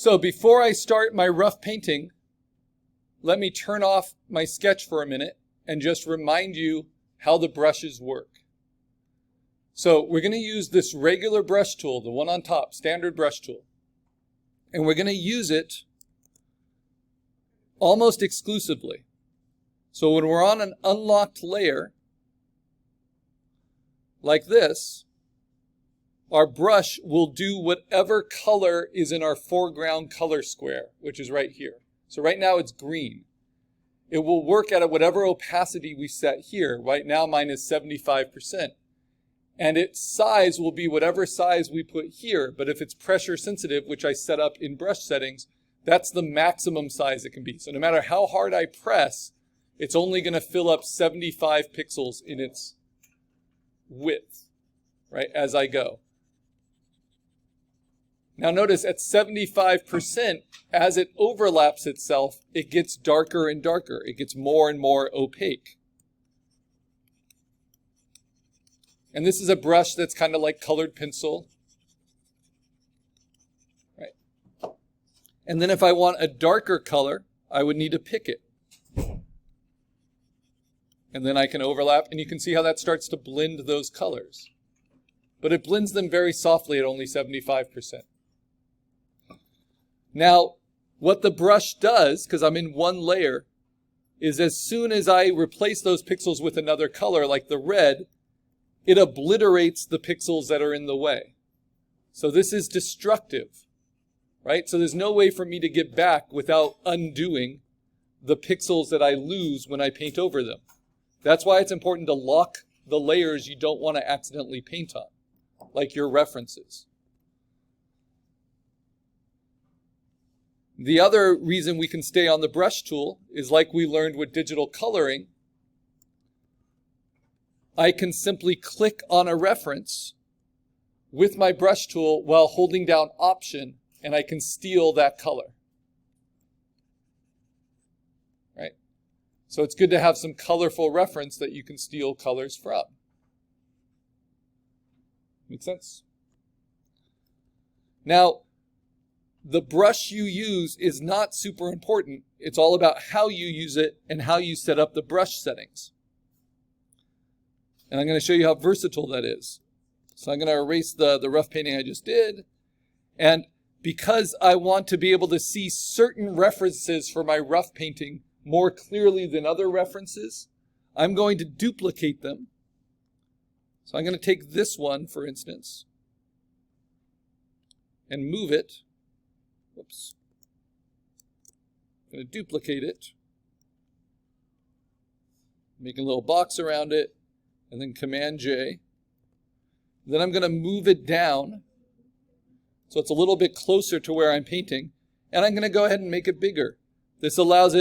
So before I start my rough painting, let me turn off my sketch for a minute and just remind you how the brushes work. So we're going to use this regular brush tool, the one on top, standard brush tool. And we're going to use it almost exclusively. So when we're on an unlocked layer like this, our brush will do whatever color is in our foreground color square, which is right here. So right now it's green. It will work at whatever opacity we set here. Right now mine is 75%. And its size will be whatever size we put here. But if it's pressure sensitive, which I set up in brush settings, that's the maximum size it can be. So no matter how hard I press, it's only going to fill up 75 pixels in its width, right, as I go. Now notice at 75%, as it overlaps itself, it gets darker and darker. It gets more and more opaque. And this is a brush that's kind of like colored pencil. Right. And then if I want a darker color, I would need to pick it. And then I can overlap, and you can see how that starts to blend those colors. But it blends them very softly at only 75%. Now, what the brush does, because I'm in one layer, is as soon as I replace those pixels with another color, like the red, it obliterates the pixels that are in the way. So this is destructive, right? So there's no way for me to get back without undoing the pixels that I lose when I paint over them. That's why it's important to lock the layers you don't want to accidentally paint on, like your references. The other reason we can stay on the brush tool is like we learned with digital coloring. I can simply click on a reference with my brush tool while holding down Option, and I can steal that color. Right? So it's good to have some colorful reference that you can steal colors from. Make sense? Now, the brush you use is not super important. It's all about how you use it and how you set up the brush settings. And I'm going to show you how versatile that is. So I'm going to erase the rough painting I just did. And because I want to be able to see certain references for my rough painting more clearly than other references, I'm going to duplicate them. So I'm going to take this one, for instance, and move it. Whoops. I'm going to duplicate it. Make a little box around it, and then Command J. Then I'm going to move it down so it's a little bit closer to where I'm painting, and I'm going to go ahead and make it bigger. This allows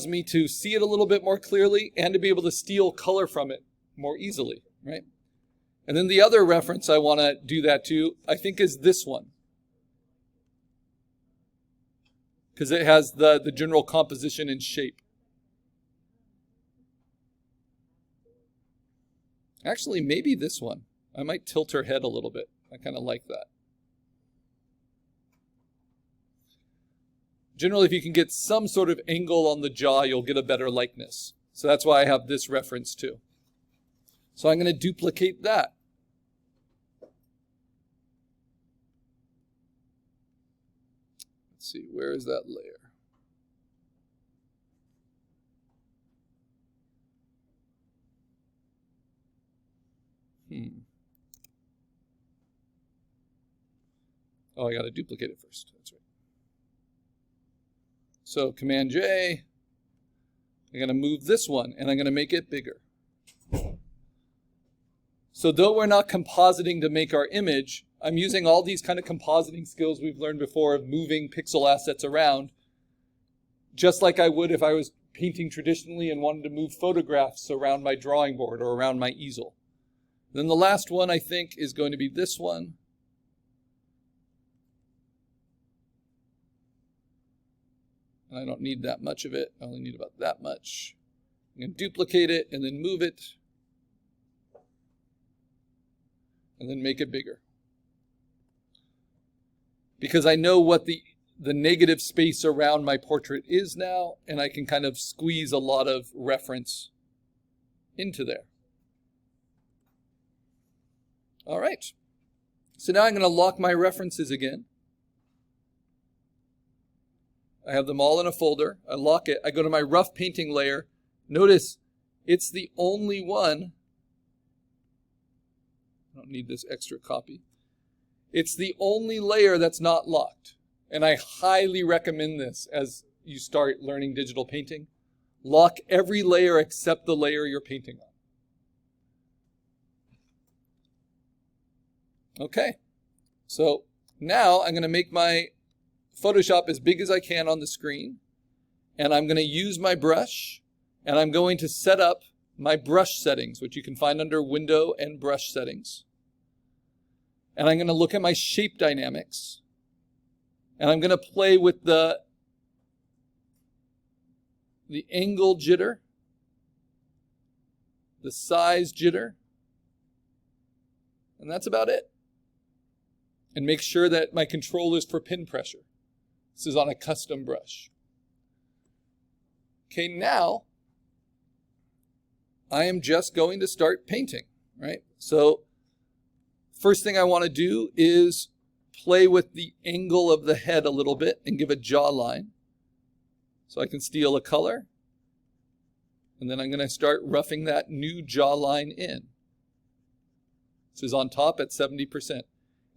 me to see it a little bit more clearly and to be able to steal color from it more easily, right? And then the other reference I want to do that to, I think, is this one, because it has the general composition and shape. Actually, maybe this one. I might tilt her head a little bit. I kind of like that. Generally, if you can get some sort of angle on the jaw, you'll get a better likeness. So that's why I have this reference too. So I'm going to duplicate that. Let's see, where is that layer? Oh, I got to duplicate it first. That's right. So Command J, I'm going to move this one, and I'm going to make it bigger. So though we're not compositing to make our image, I'm using all these kind of compositing skills we've learned before of moving pixel assets around, just like I would if I was painting traditionally and wanted to move photographs around my drawing board or around my easel. Then the last one, I think, is going to be this one. And I don't need that much of it. I only need about that much. I'm going to duplicate it and then move it. And then make it bigger. because I know what the negative space around my portrait is now, and I can kind of squeeze a lot of reference into there. All right. So now I'm going to lock my references again. I have them all in a folder. I lock it. I go to my rough painting layer. Notice it's the only one. I don't need this extra copy. It's the only layer that's not locked. And I highly recommend this as you start learning digital painting. Lock every layer except the layer you're painting on. Okay. So now I'm going to make my Photoshop as big as I can on the screen. And I'm going to use my brush. And I'm going to set up my brush settings, which you can find under Window and Brush Settings. And I'm going to look at my shape dynamics. And I'm going to play with the angle jitter, the size jitter, and that's about it. And make sure that my control is for pin pressure. This is on a custom brush. Okay, now I am just going to start painting, right? So first thing I want to do is play with the angle of the head a little bit and give a jawline. So I can steal a color. And then I'm going to start roughing that new jawline in. This is on top at 70%.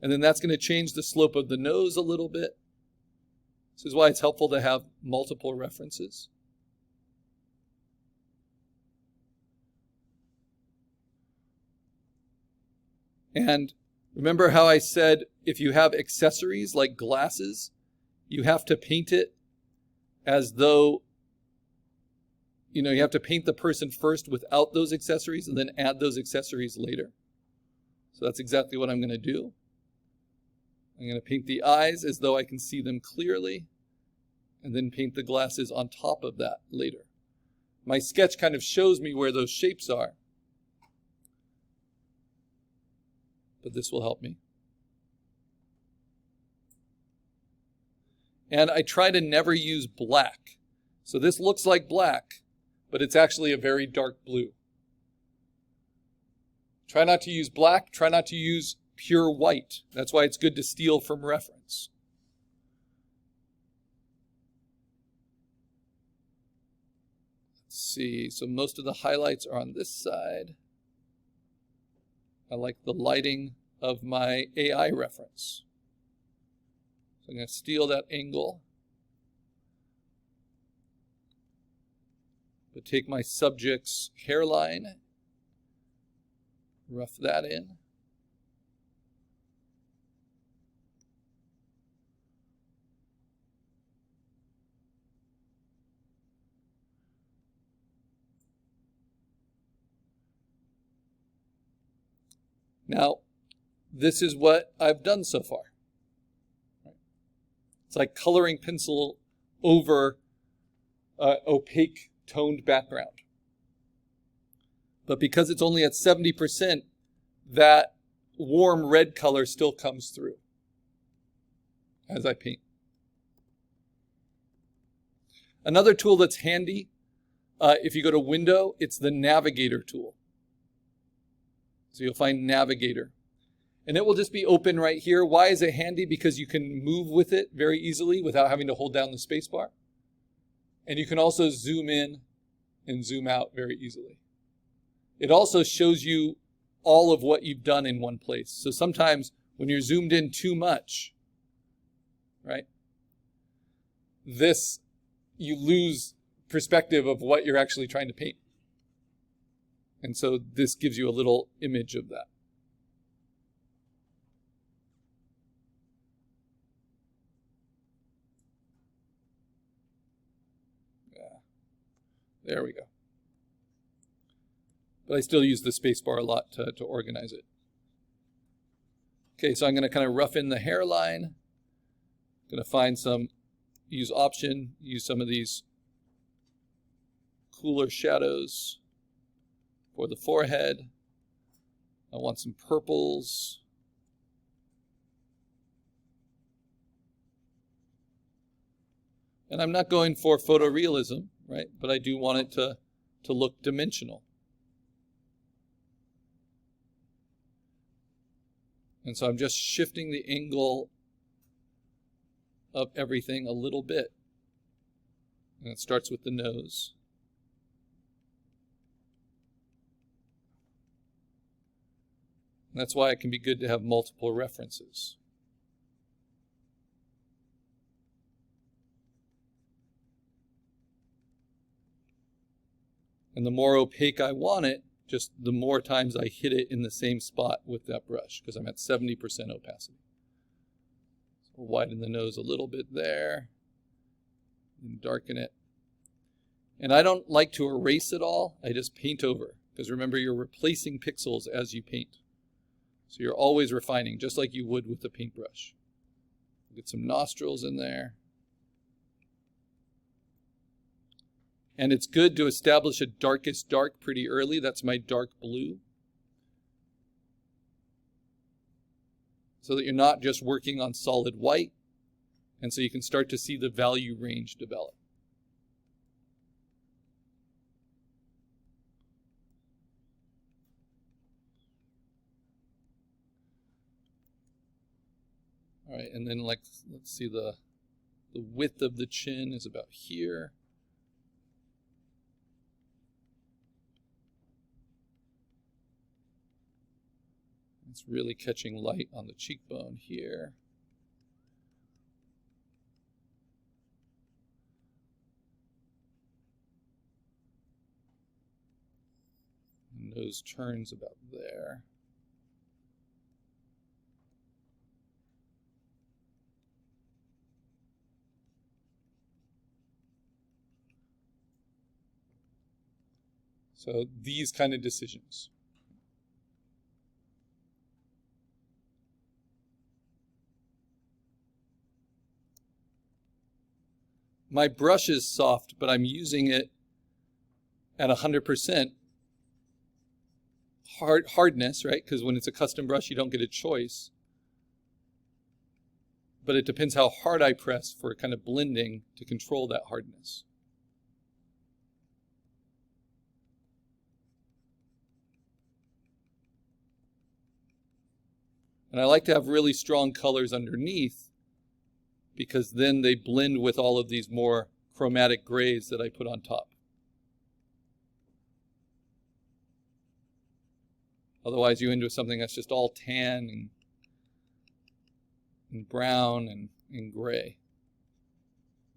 And then that's going to change the slope of the nose a little bit. This is why it's helpful to have multiple references. And remember how I said if you have accessories like glasses, you have to paint it as though, you have to paint the person first without those accessories and then add those accessories later. So that's exactly what I'm going to do. I'm going to paint the eyes as though I can see them clearly, and then paint the glasses on top of that later. My sketch kind of shows me where those shapes are, but this will help me. And I try to never use black. So this looks like black, but it's actually a very dark blue. Try not to use black. Try not to use pure white. That's why it's good to steal from reference. Let's see. So most of the highlights are on this side. I like the lighting of my AI reference. So I'm going to steal that angle. But take my subject's hairline, rough that in. Now, this is what I've done so far. It's like coloring pencil over opaque toned background. But because it's only at 70%, that warm red color still comes through as I paint. Another tool that's handy, if you go to Window, it's the Navigator tool. So you'll find Navigator. And it will just be open right here. Why is it handy? Because you can move with it very easily without having to hold down the space bar. And you can also zoom in and zoom out very easily. It also shows you all of what you've done in one place. So sometimes when you're zoomed in too much, right, you lose perspective of what you're actually trying to paint. And so this gives you a little image of that. Yeah, there we go. But I still use the space bar a lot to organize it. Okay, so I'm going to kind of rough in the hairline. I'm going to find use option, use some of these cooler shadows for the forehead. I want some purples. And I'm not going for photorealism, right? But I do want it to look dimensional. And so I'm just shifting the angle of everything a little bit. And it starts with the nose. And that's why it can be good to have multiple references. And the more opaque I want it, just the more times I hit it in the same spot with that brush, because I'm at 70% opacity. So we'll widen the nose a little bit there and darken it. And I don't like to erase it all. I just paint over, because remember, you're replacing pixels as you paint. So you're always refining, just like you would with a paintbrush. Get some nostrils in there. And it's good to establish a darkest dark pretty early. That's my dark blue. So that you're not just working on solid white. And so you can start to see the value range develop. All right, and then let's see, the width of the chin is about here. It's really catching light on the cheekbone here. The nose turns about there. So these kind of decisions. My brush is soft, but I'm using it at 100% hardness, right? Because when it's a custom brush, you don't get a choice. But it depends how hard I press for kind of blending to control that hardness. And I like to have really strong colors underneath, because then they blend with all of these more chromatic grays that I put on top. Otherwise you end with something that's just all tan and brown and gray.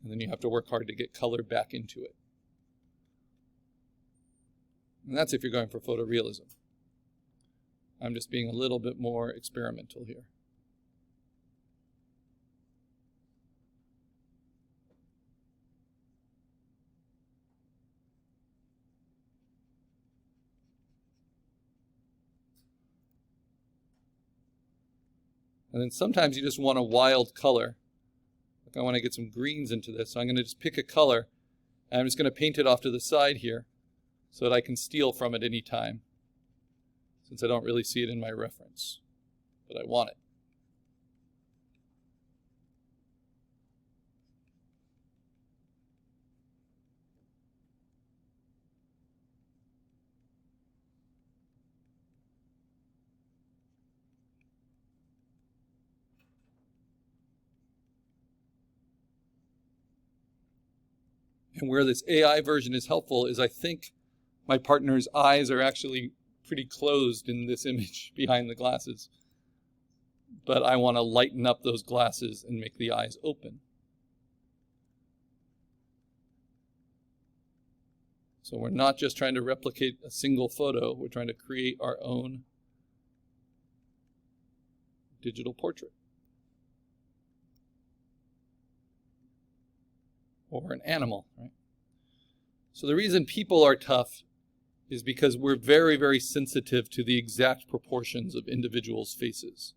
And then you have to work hard to get color back into it. And that's if you're going for photorealism. I'm just being a little bit more experimental here. And then sometimes you just want a wild color. Like I want to get some greens into this, so I'm going to just pick a color, and I'm just going to paint it off to the side here so that I can steal from it any time, since I don't really see it in my reference, but I want it. And where this AI version is helpful is I think my partner's eyes are actually pretty closed in this image behind the glasses. But I want to lighten up those glasses and make the eyes open. So we're not just trying to replicate a single photo, we're trying to create our own digital portrait. Or an animal, right? So the reason people are tough is because we're very, very sensitive to the exact proportions of individuals' faces.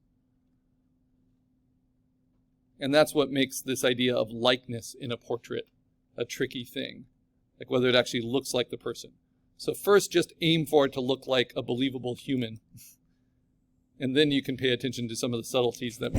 And that's what makes this idea of likeness in a portrait a tricky thing, like whether it actually looks like the person. So first, just aim for it to look like a believable human, and then you can pay attention to some of the subtleties that